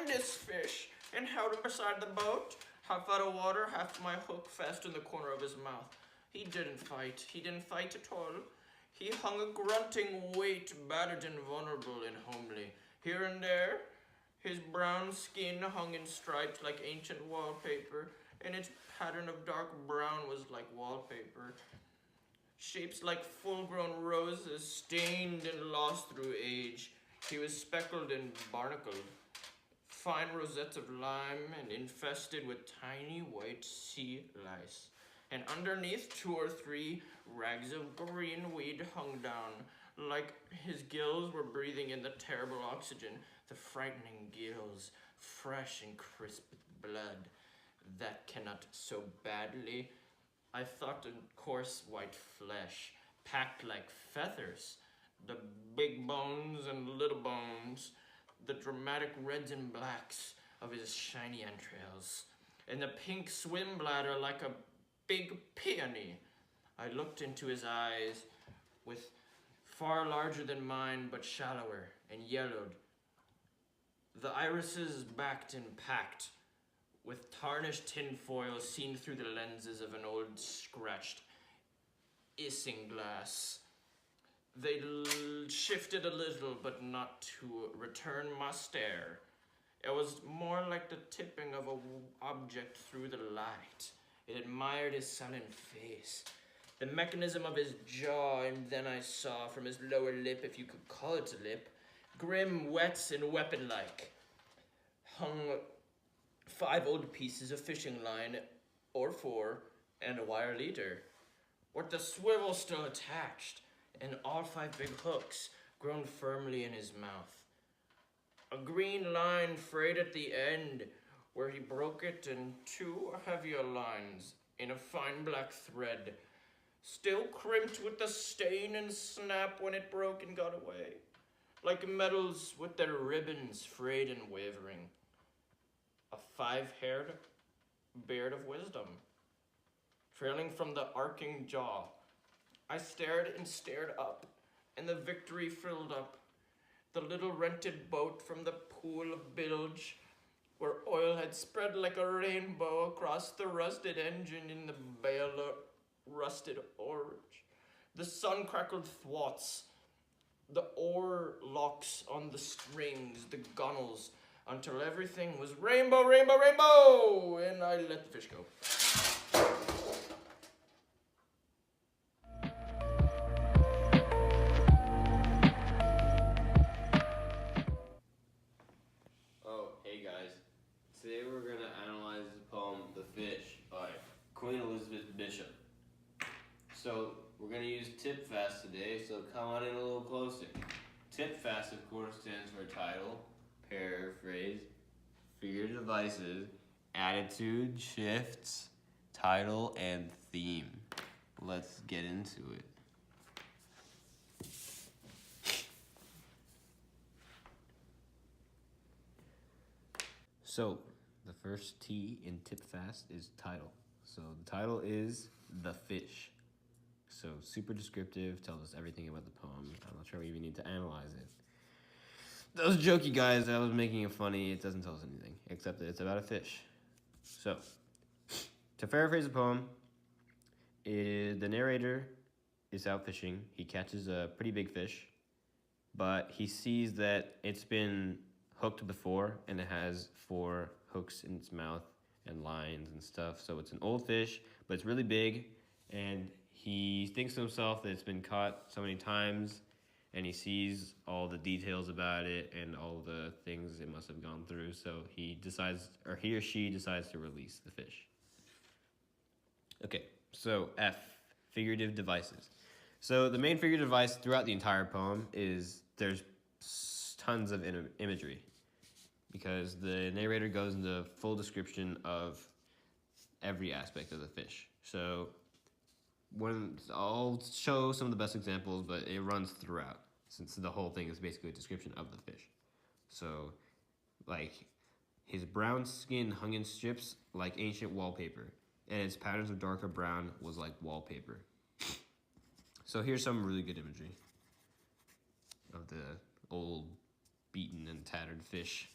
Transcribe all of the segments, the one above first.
find this fish and held him beside the boat, half out of water, half my hook fast in the corner of his mouth. He didn't fight. He didn't fight at all. He hung a grunting weight, battered and vulnerable and homely. Here and there, his brown skin hung in stripes like ancient wallpaper, and its pattern of dark brown was like wallpaper. Shapes like full-grown roses, stained and lost through age. He was speckled and barnacled, fine rosettes of lime and infested with tiny white sea lice. And underneath 2 or 3 rags of green weed hung down, like his gills were breathing in the terrible oxygen, the frightening gills, fresh and crisp with blood. That cannot so badly. I thought in coarse white flesh, packed like feathers, the big bones and little bones, the dramatic reds and blacks of his shiny entrails, and the pink swim bladder like a big peony. I looked into his eyes, with far larger than mine, but shallower and yellowed. The irises backed and packed, with tarnished tinfoil seen through the lenses of an old scratched isinglass. They shifted a little, but not to return my stare. It was more like the tipping of an object through the light. It admired his sullen face, the mechanism of his jaw, and then I saw from his lower lip, if you could call it a lip, grim, wet, and weapon-like, hung 5 old pieces of fishing line, or 4, and a wire leader, with the swivel still attached, and all 5 big hooks grown firmly in his mouth. A green line frayed at the end, where he broke it in 2 heavier lines in a fine black thread, still crimped with the stain and snap when it broke and got away, like metals with their ribbons frayed and wavering. A 5-haired beard of wisdom, trailing from the arcing jaw. I stared and stared up, and the victory filled up. The little rented boat from the pool of bilge, where oil had spread like a rainbow across the rusted engine in the bale of rusted orange. The sun-crackled thwarts, the oar locks on the strings, the gunnels, until everything was rainbow, rainbow, rainbow, and I let the fish go. Oh, hey guys. Today we're going to analyze the poem The Fish by Queen Elizabeth Bishop. So we're going to use tip fast today, so come on in a little closer. Tip fast, of course, stands for title, paraphrase, figure devices, attitude, shifts, title, and theme. Let's get into it. So, the first T in tip fast is title. So the title is The Fish. So super descriptive, tells us everything about the poem. I'm not sure we even need to analyze it. Those jokey guys, I was making it funny. It doesn't tell us anything, except that it's about a fish. So, to paraphrase the poem, the narrator is out fishing. He catches a pretty big fish, but he sees that it's been hooked before, and it has 4 hooks in its mouth and lines and stuff. So it's an old fish, but it's really big, and he thinks to himself that it's been caught so many times, and he sees all the details about it and all the things it must have gone through. So he or she decides to release the fish. Okay, so F, figurative devices. So the main figurative device throughout the entire poem is there's tons of imagery, because the narrator goes into full description of every aspect of the fish. So I'll show some of the best examples, but it runs throughout, since the whole thing is basically a description of the fish. So, like, his brown skin hung in strips like ancient wallpaper, and its patterns of darker brown was like wallpaper. So here's some really good imagery of the old, beaten and tattered fish.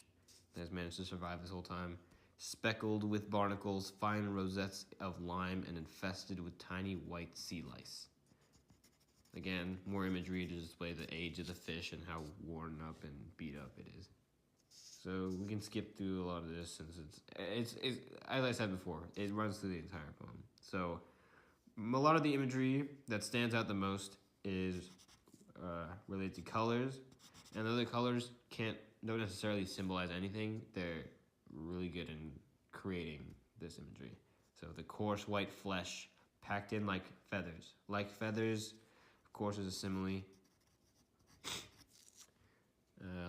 has managed to survive this whole time. Speckled with barnacles, fine rosettes of lime, and infested with tiny white sea lice. Again, more imagery to display the age of the fish and how worn up and beat up it is. So we can skip through a lot of this since it's as I said before, it runs through the entire poem. So a lot of the imagery that stands out the most is related to colors, and though the colors don't necessarily symbolize anything, they're really good in creating this imagery. So the coarse white flesh packed in like feathers. Like feathers, of course, is a simile.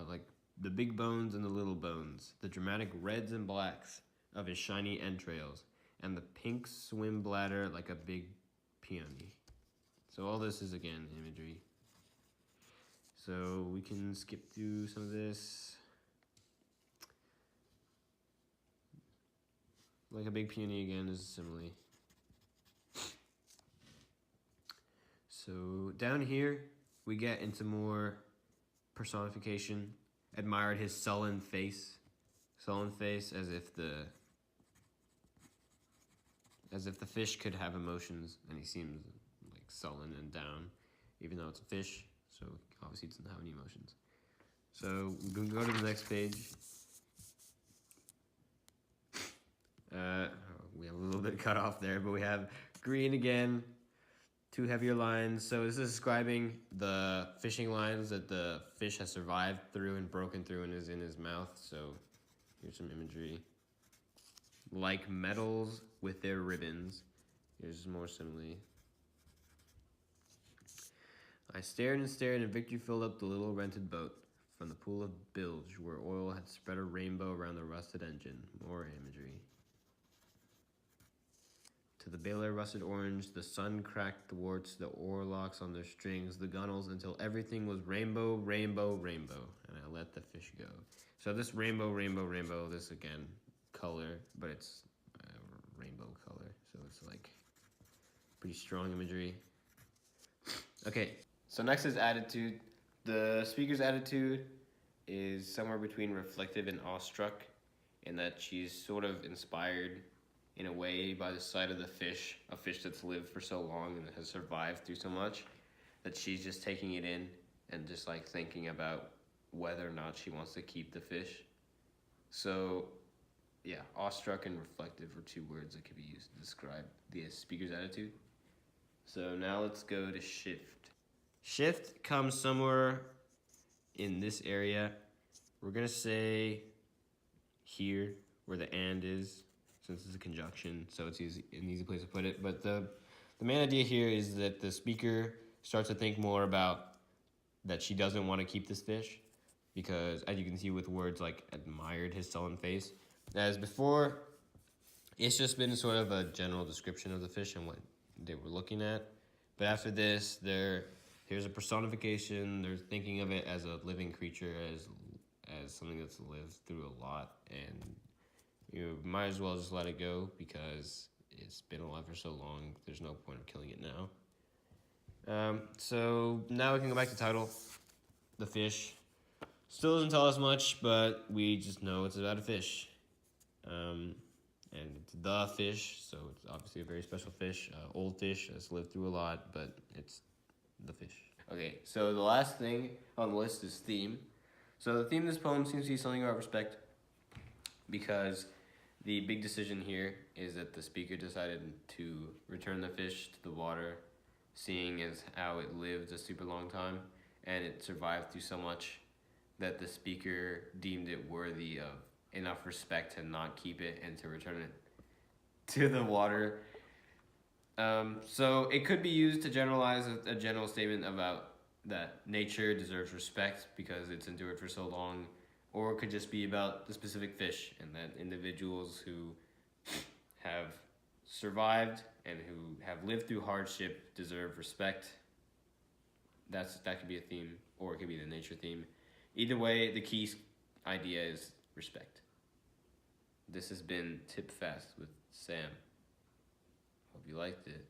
Like the big bones and the little bones, the dramatic reds and blacks of his shiny entrails, and the pink swim bladder like a big peony. So all this is, again, imagery. So we can skip through some of this. Like a big peony, again, is a simile. So down here, we get into more personification. Admired his sullen face. Sullen face, as if the fish could have emotions, and he seems like sullen and down, even though it's a fish, so obviously it doesn't have any emotions. So we can go to the next page. We have a little bit cut off there, but we have green again, 2 heavier lines. So this is describing the fishing lines that the fish has survived through and broken through and is in his mouth. So here's some imagery. Like metals with their ribbons. Here's more simile. I stared and stared, and victory filled up the little rented boat from the pool of bilge where oil had spread a rainbow around the rusted engine. More imagery. To the baler rusted orange, the sun cracked the warts, the oarlocks on their strings, the gunnels, until everything was rainbow, rainbow, rainbow, and I let the fish go. So this rainbow, rainbow, rainbow, this again, color, but it's rainbow color, so it's like pretty strong imagery. Okay, so next is attitude. The speaker's attitude is somewhere between reflective and awestruck, in that she's sort of inspired in a way by the sight of the fish, a fish that's lived for so long and has survived through so much, that she's just taking it in and just like thinking about whether or not she wants to keep the fish. So yeah, awestruck and reflective are 2 words that could be used to describe the speaker's attitude. So now let's go to shift. Shift comes somewhere in this area. We're gonna say here where the and is, since it's a conjunction, so it's an easy place to put it. But the main idea here is that the speaker starts to think more about that she doesn't want to keep this fish, because as you can see with words like admired his sullen face, as before, it's just been sort of a general description of the fish and what they were looking at. But after this, here's a personification. They're thinking of it as a living creature, as something that's lived through a lot, and you might as well just let it go because it's been alive for so long. There's no point of killing it now. So now we can go back to title. The fish. Still doesn't tell us much, but we just know it's about a fish. And it's the fish, so it's obviously a very special fish. Old fish that's lived through a lot, but it's the fish. Okay, so the last thing on the list is theme. So the theme of this poem seems to be something about respect, because the big decision here is that the speaker decided to return the fish to the water, seeing as how it lived a super long time and it survived through so much that the speaker deemed it worthy of enough respect to not keep it and to return it to the water. So it could be used to generalize a general statement about that nature deserves respect because it's endured for so long, or it could just be about the specific fish and that individuals who have survived and who have lived through hardship deserve respect. That could be a theme, or it could be the nature theme. Either way, the key idea is respect. This has been Tip Fast with Sam. Hope you liked it.